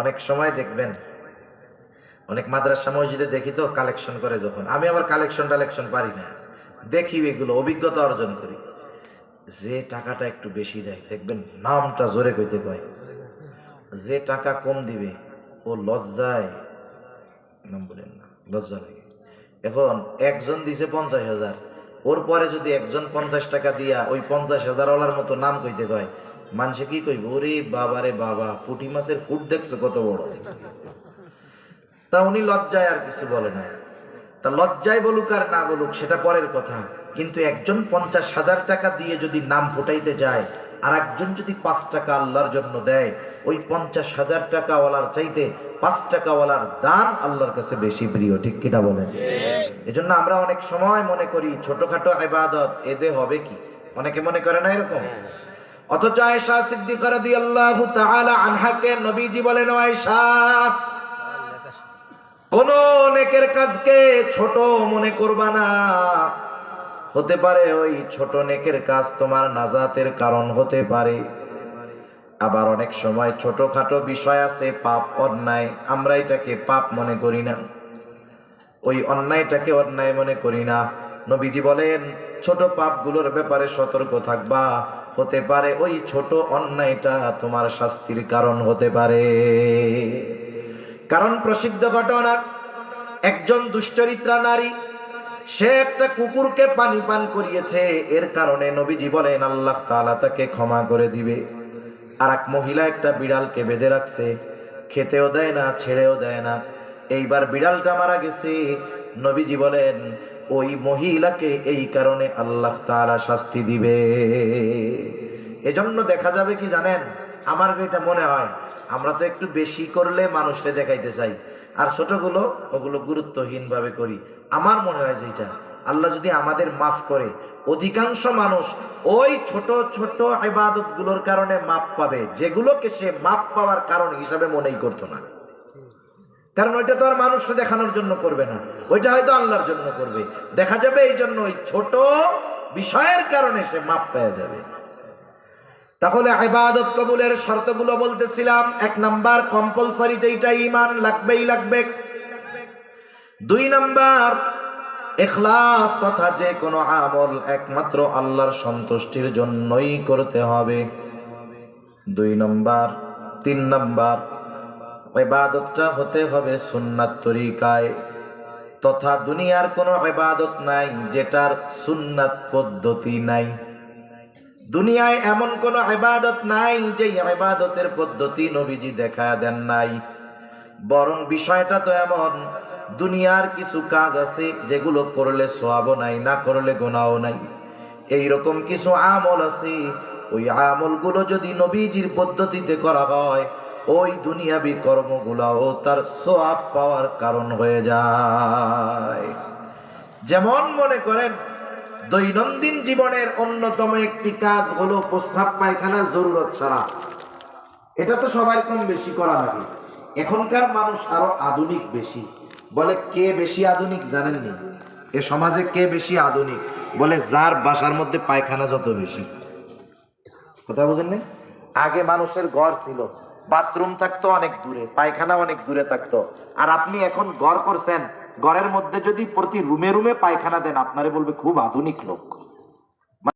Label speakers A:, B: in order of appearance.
A: অনেক সময় দেখবেন অনেক মাদ্রাসা মসজিদে দেখি তো কালেকশন করে, যখন আমি আবার কালেকশন পারি না, দেখি এগুলো অভিজ্ঞতা অর্জন করি। যে টাকাটা একটু বেশি দেয় দেখবেন নামটা জোরে কইতে কয়, যে টাকা কম দিবে ও লজ্জায় নাম বলেন না, লজ্জা লাগে। এখন একজন দিছে 50,000, ওর পরে যদি একজন 50 টাকা দিয়া ওই 50,000 ওলার মতো নাম কইতে কয়, মানুষে কি কইব, ওরে বাবা রে বাবা, পুঁটি মাছের ফুট দেখছো কত বড়। তা উনি লজ্জায় আর কিছু বলে না। তা লজ্জায় বলুক আর না বলুক সেটা পরের কথা, কিন্তু একজন 50,000 টাকা দিয়ে যদি নাম ফুটাইতে যায়, আর একজন যদি 5 টাকা আল্লাহর জন্য দেয়, ওই 50,000 টাকাওয়ালার চাইতে 5 টাকাওয়ালার দান আল্লাহর কাছে বেশি প্রিয়। ঠিক কিনা বলেন? এজন্য আমরা অনেক সময় মনে করি ছোটখাটো ইবাদত এতে হবে কি, অনেকে মনে করে না এরকম। অথচ আয়েশা সিদ্দিকা রাদিয়াল্লাহু তাআলা আনহাকে নবীজি বলেন, আয়েশা, কোন নেকের কাজকে ছোট মনে করবা না, হতে পারে ওই ছোট নেকের কাজ তোমার নাজাতের কারণ হতে পারে। আবার অনেক সময় ছোটখাটো বিষয় আছে, পাপ অন্যায়, আমরা এটাকে পাপ মনে করি না, ওই অন্যায়টাকে অন্যায় মনে করি না। নবীজি বলেন ছোট পাপগুলোর ব্যাপারে সতর্ক থাকবা, হতে পারে ওই ছোট অন্যায়টা তোমার শাস্তির কারণ হতে পারে। কারণ প্রসিদ্ধ ঘটনা, একজন দুশ্চরিত্রা নারী, সে একটা কুকুরকে পানি পান করিয়েছে, এর কারণে নবীজি বলেন আল্লাহ তাআলা তাকে ক্ষমা করে দিবে। আর এক মহিলা একটা বিড়ালকে বেঁধে রাখছে, খেতেও দেয় না ছেড়েও দেয় না, এইবার বিড়ালটা মারা গেছে, নবীজি বলেন ওই মহিলাকে এই কারণে আল্লাহ তাআলা শাস্তি দিবে। এজন্য দেখা যাবে কি জানেন, আমার যেটা মনে হয়, আমরা তো একটু বেশি করলে মানুষকে দেখাইতে চাই, আর ছোটগুলো ওগুলো গুরুত্বহীন ভাবে করি। আমার মনে হয় যেটা আল্লাহ যদি আমাদের মাফ করে, অধিকাংশ মানুষ ওই ছোট ছোট ইবাদত গুলোর কারণে মাফ পাবে, যেগুলোকে সে মাফ পাওয়ার কারণ হিসাবে মনেই করতো না। কারণ ওইটা তো আর মানুষকে দেখানোর জন্য করবে না, ওইটা হয়তো আল্লাহর জন্য করবে। দেখা যাবে এই জন্য ওই ছোট বিষয়ের কারণে সে মাফ পেয়ে যাবে। তাহলে ইবাদত কবুলের শর্তগুলো বলতেছিলাম, 1 নাম্বার কম্পালসরি, যেটা ঈমান লাগবেই লাগবে। 2 নাম্বার ইখলাস, তথা যে কোনো আমল একমাত্র আল্লাহর সন্তুষ্টির জন্যই করতে হবে। 2 নাম্বার। 3 নাম্বার, ইবাদতটা হতে হবে সুন্নাত তরিকায়, তথা দুনিয়ার কোনো ইবাদত নাই যেটার সুন্নাত পদ্ধতি নাই। দুনিয়ায় এমন কোন ইবাদত নাই যে ইবাদতের পদ্ধতি নবীজি দেখায়া দেন নাই। বরং বিষয়টা তো এমন, দুনিয়ার কিছু কাজ আছে যেগুলো করলে সওয়াবও নাই, না করলে গুনাহও নাই। এইরকম কিছু আমল আছে, ওই আমলগুলো যদি নবীজির পদ্ধতিতে করা হয়, ওই দুনিয়াবি কর্মগুলাও তার সওয়াব পাওয়ার কারণ হয়ে যায়। যেমন মনে করেন দৈনন্দিন জীবনের অন্যতম একটি কাজ হলো প্রস্রাব পায়খানা জরুরত ছাড়া, এটা তো সবাই কম বেশি করা লাগে। এখনকার মানুষ আরো আধুনিক বেশি। বলে কে বেশি আধুনিক জানেননি? এ সমাজে কে বেশি আধুনিক? বলে যার বাসার মধ্যে পায়খানা যত বেশি। কথা বুঝেন না? আগে মানুষের ঘর ছিল, বাথরুম থাকতো অনেক দূরে, পায়খানা অনেক দূরে থাকতো। আর আপনি এখন ঘর করছেন, ঘরের মধ্যে যদি প্রতি রুমে রুমে পায়খানা দেন, আপনারে বলবে খুব আধুনিক লোক।